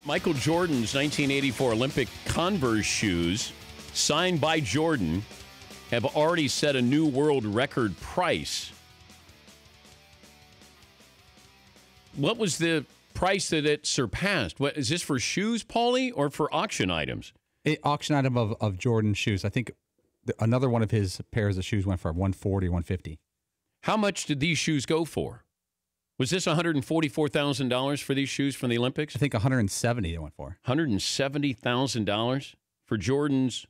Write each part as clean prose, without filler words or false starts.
Michael Jordan's 1984 Olympic Converse shoes, signed by Jordan, have already set a new world record price. What was the price that it surpassed? What is this for shoes, Paulie, or for auction items? Auction item of Jordan shoes. I think another one of his pairs of shoes went for $140, $150. How much did these shoes go for? Was this $144,000 for these shoes from the Olympics? I think $170 it went for. $170,000 for Jordan's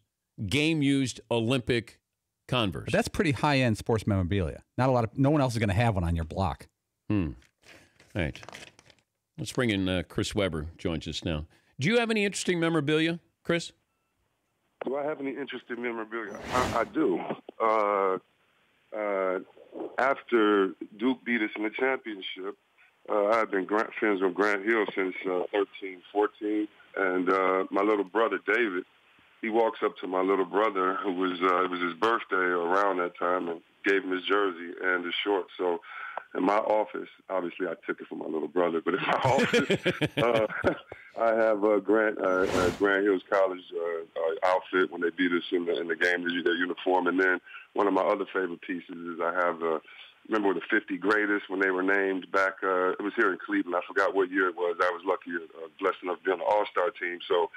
game-used Olympic Converse. But that's pretty high-end sports memorabilia. No one else is going to have one on your block. All right. Let's bring in Chris Webber, joins us now. Do you have any interesting memorabilia, Chris? Do I have any interesting memorabilia? I do. After Duke beat us in the championship, I've been friends with Grant Hill since 13, 14. And my little brother, David, he walks up to my little brother, who was it was his birthday around that time, and gave him his jersey and his shorts. So in my office, obviously I took it from my little brother, but in my office, I have Grant Hill's college outfit when they beat us in the game, their uniform. And then one of my other favorite pieces is I have remember the 50 greatest when they were named back, it was here in Cleveland. I forgot what year it was. I was lucky, blessed enough to be on the All-Star team. So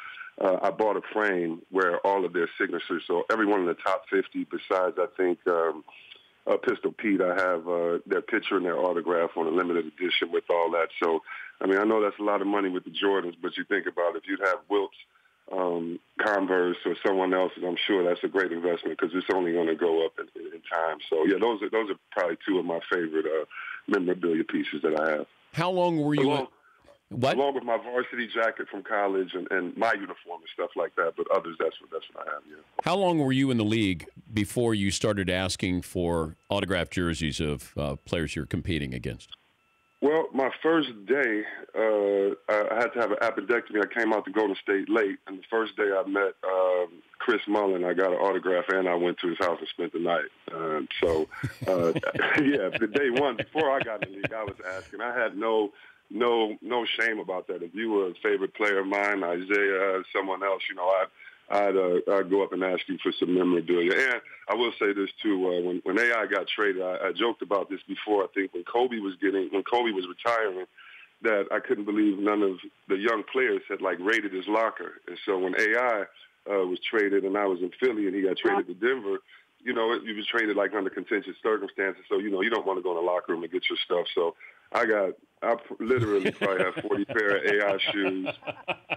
I bought a frame where all of their signatures, so everyone in the top 50 besides, I think, Pistol Pete, I have their picture and their autograph on a limited edition with all that. So, I mean, I know that's a lot of money with the Jordans, but you think about it, if you'd have Wilt's, Converse or someone else's, I'm sure that's a great investment because it's only going to go up in time. So, yeah, those are probably two of my favorite memorabilia pieces that I have. How long were you? Along with my varsity jacket from college and my uniform and stuff like that, but others, that's what I have, yeah. How long were you in the league before you started asking for autographed jerseys of players you're competing against? Well, my first day, I had to have an appendectomy. I came out to Golden State late, and the first day I met Chris Mullin. I got an autograph, and I went to his house and spent the night. Yeah, the day one, before I got in the league, I was asking. I had no shame about that. If you were a favorite player of mine, Isaiah, someone else, I'd go up and ask you for some memorabilia. And I will say this too: when AI got traded, I joked about this before. I think when Kobe was retiring, that I couldn't believe none of the young players had raided his locker. And so when AI was traded, and I was in Philly, and he got traded to Denver, he was traded under contentious circumstances. So you don't want to go in the locker room and get your stuff. So I literally probably have 40 pair of AI shoes,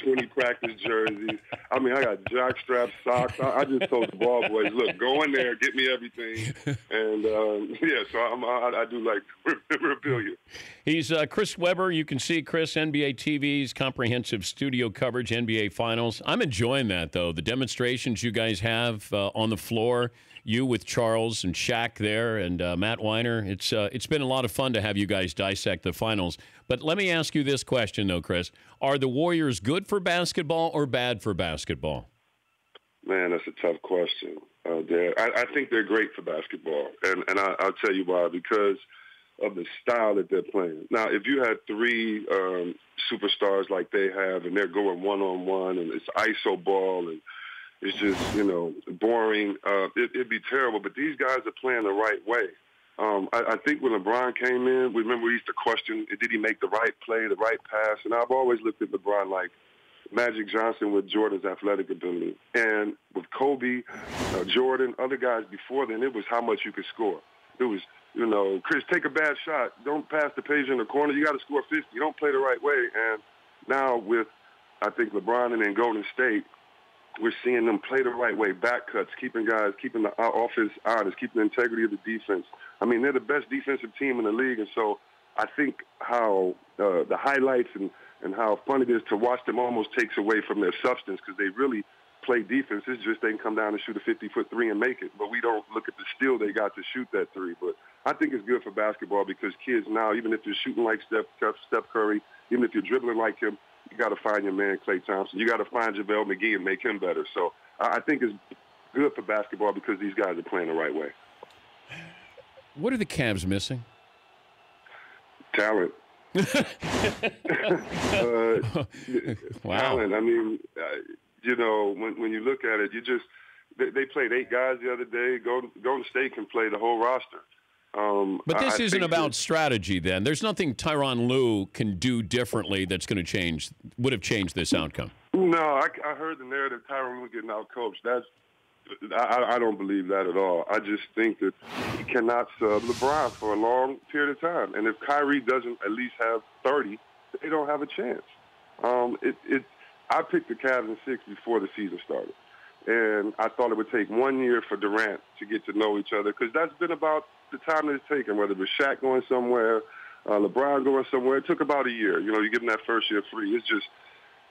20 practice jerseys. I mean, I got jock straps, socks. I just told the ball boys, look, go in there, get me everything. And, so I do like memorabilia. He's Chris Webber. You can see Chris, NBA TV's comprehensive studio coverage, NBA Finals. I'm enjoying that, though, the demonstrations you guys have on the floor. You with Charles and Shaq there and Matt Weiner. It's been a lot of fun to have you guys dissect the finals. But let me ask you this question, though, Chris. Are the Warriors good for basketball or bad for basketball? Man, that's a tough question. I think they're great for basketball, and I'll tell you why. Because of the style that they're playing. Now, if you had three superstars like they have, and they're going one-on-one, and it's iso ball, and it's just, boring. It'd be terrible. But these guys are playing the right way. I think when LeBron came in, we used to question, did he make the right play, the right pass? And I've always looked at LeBron like Magic Johnson with Jordan's athletic ability. And with Kobe, Jordan, other guys before then, it was how much you could score. It was, Chris, take a bad shot. Don't pass the page in the corner. You got to score 50. You don't play the right way. And now with, I think, LeBron and then Golden State, we're seeing them play the right way, back cuts, keeping the offense honest, keeping the integrity of the defense. I mean, they're the best defensive team in the league, and so I think how the highlights and how fun it is to watch them almost takes away from their substance because they really play defense. It's just they can come down and shoot a 50-foot three and make it, but we don't look at the steal they got to shoot that three. But I think it's good for basketball because kids now, even if you're shooting like Steph Curry, even if you're dribbling like him, you got to find your man, Klay Thompson. You got to find JaVale McGee and make him better. So I think it's good for basketball because these guys are playing the right way. What are the Cavs missing? Talent. Wow. Talent. I mean, you know, when you look at it, they played 8 guys the other day. Golden State can play the whole roster. But this isn't think about strategy then. There's nothing Tyronn Lue can do differently that's going to would have changed this outcome. No, I heard the narrative Tyronn Lue getting out coached. I don't believe that at all. I just think that he cannot sub LeBron for a long period of time. And if Kyrie doesn't at least have 30, they don't have a chance. I picked the Cavs in 6 before the season started. And I thought it would take 1 year for Durant to get to know each other, because that's been about the time that it's taken, whether it was Shaq going somewhere, LeBron going somewhere. It took about a year. You know, you give them that first year free. It's just,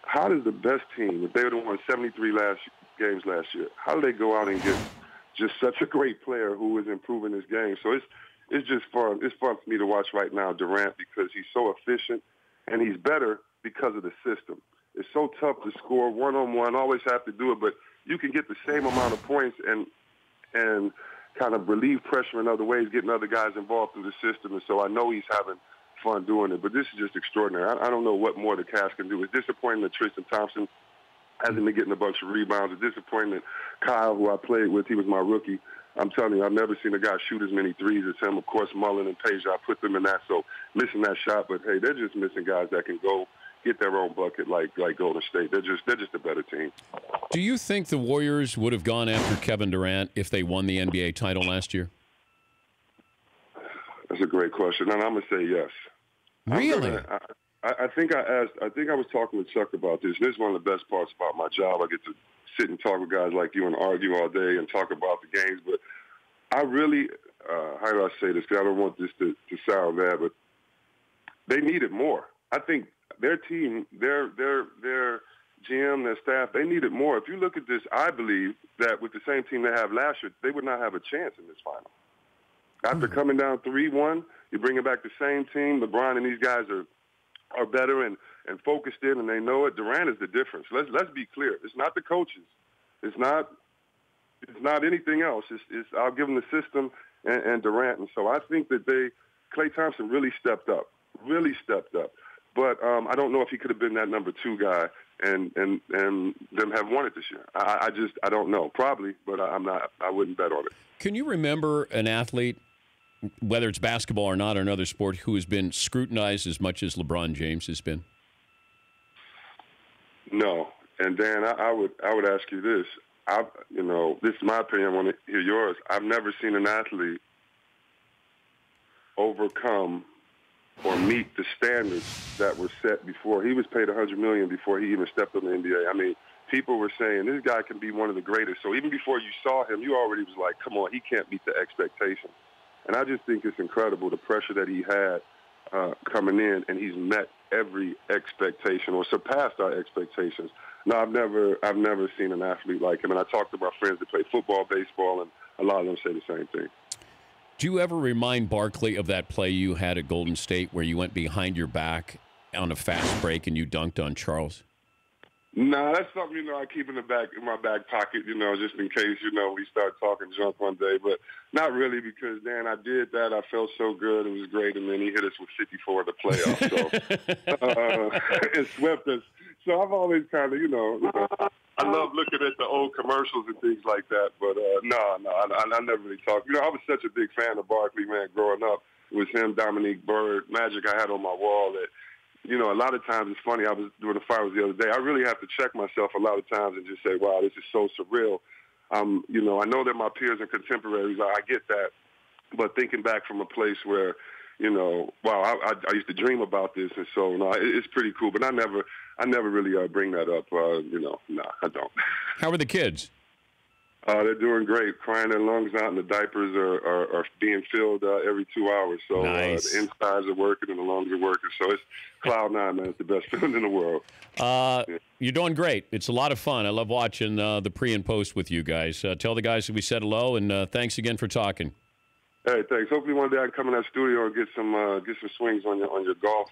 how does the best team, if they would have won 73 games last year, how do they go out and get just such a great player who is improving his game? So it's just fun. It's fun for me to watch right now Durant, because he's so efficient, and he's better because of the system. It's so tough to score one-on-one, always have to do it, but you can get the same amount of points and kind of relieve pressure in other ways, getting other guys involved through the system. And so I know he's having fun doing it, but this is just extraordinary. I don't know what more the Cavs can do. It's disappointing that Tristan Thompson hasn't been getting a bunch of rebounds. It's disappointing that Kyle, who I played with, he was my rookie. I'm telling you, I've never seen a guy shoot as many threes as him. Of course, Mullen and Page, I put them in that, so missing that shot. But, hey, they're just missing guys that can go get their own bucket like Golden State. They're just a better team. Do you think the Warriors would have gone after Kevin Durant if they won the NBA title last year? That's a great question, and I'm going to say yes. Really? I think I was talking with Chuck about this. This is one of the best parts about my job. I get to sit and talk with guys like you and argue all day and talk about the games. But I really, how do I say this? Because I don't want this to sound bad, but they needed more. I think their team, their GM, their staff, they needed more. If you look at this, I believe that with the same team they have last year, they would not have a chance in this final. After coming down 3-1, you bring it back the same team. LeBron and these guys are better and focused in, and they know it. Durant is the difference. Let's be clear. It's not the coaches. It's not anything else. It's I'll give them the system and Durant. And so I think that Klay Thompson really stepped up. But I don't know if he could have been that number 2 guy and them have won it this year. I don't know. Probably, but I wouldn't bet on it. Can you remember an athlete, whether it's basketball or not, or another sport, who has been scrutinized as much as LeBron James has been? No. And Dan, I would ask you this. This is my opinion. I want to hear yours. I've never seen an athlete overcome or meet the standards that were set before. He was paid $100 million before he even stepped on the NBA. I mean, people were saying this guy can be one of the greatest. So even before you saw him, you already was like, come on, he can't meet the expectations. And I just think it's incredible, the pressure that he had coming in, and he's met every expectation or surpassed our expectations. No, I've never seen an athlete like him. And I talked to my friends that play football, baseball, and a lot of them say the same thing. Do you ever remind Barkley of that play you had at Golden State where you went behind your back on a fast break and you dunked on Charles? No, that's something, I keep in my back pocket, just in case, we start talking junk one day. But not really, because, Dan, I did that. I felt so good. It was great. And then he hit us with 54 in the playoffs. So it swept us. So I've always kind of, I love looking at the old commercials and things like that. But, I never really talked. I was such a big fan of Barkley, man, growing up. It was him, Dominique Bird, Magic I had on my wall that, a lot of times it's funny. I was doing the finals the other day. I really have to check myself a lot of times and just say, wow, this is so surreal. I know that my peers and contemporaries, I get that. But thinking back from a place where, wow, I used to dream about this. And so, no, it's pretty cool. But I never really bring that up. I don't. How are the kids? They're doing great, crying their lungs out, and the diapers are being filled every 2 hours. So nice. The insides are working and the lungs are working. So it's cloud nine, man. It's the best feeling in the world. You're doing great. It's a lot of fun. I love watching the pre and post with you guys. Tell the guys that we said hello, and thanks again for talking. Hey, thanks. Hopefully one day I can come in that studio and get some swings on your golf.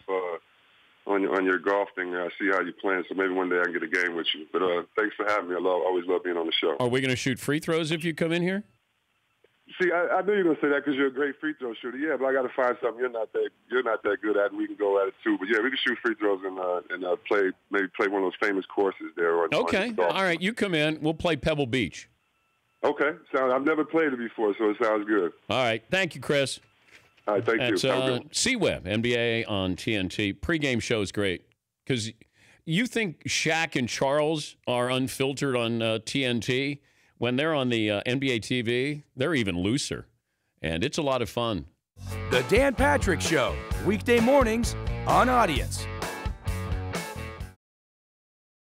On your golf thing, I see how you're playing, so maybe one day I can get a game with you. But thanks for having me. I always love being on the show. Are we going to shoot free throws if you come in here? See, I knew you were gonna say that because you're a great free throw shooter. Yeah, but I got to find something you're not that good at, and we can go at it too. But yeah, we can shoot free throws and play one of those famous courses there. Okay, all right, you come in. We'll play Pebble Beach. Okay, I've never played it before, so it sounds good. All right, thank you, Chris. All right, thank you. C-Web, NBA on TNT. Pre-game show is great because you think Shaq and Charles are unfiltered on TNT. When they're on the NBA TV, they're even looser, and it's a lot of fun. The Dan Patrick Show, weekday mornings on Audience.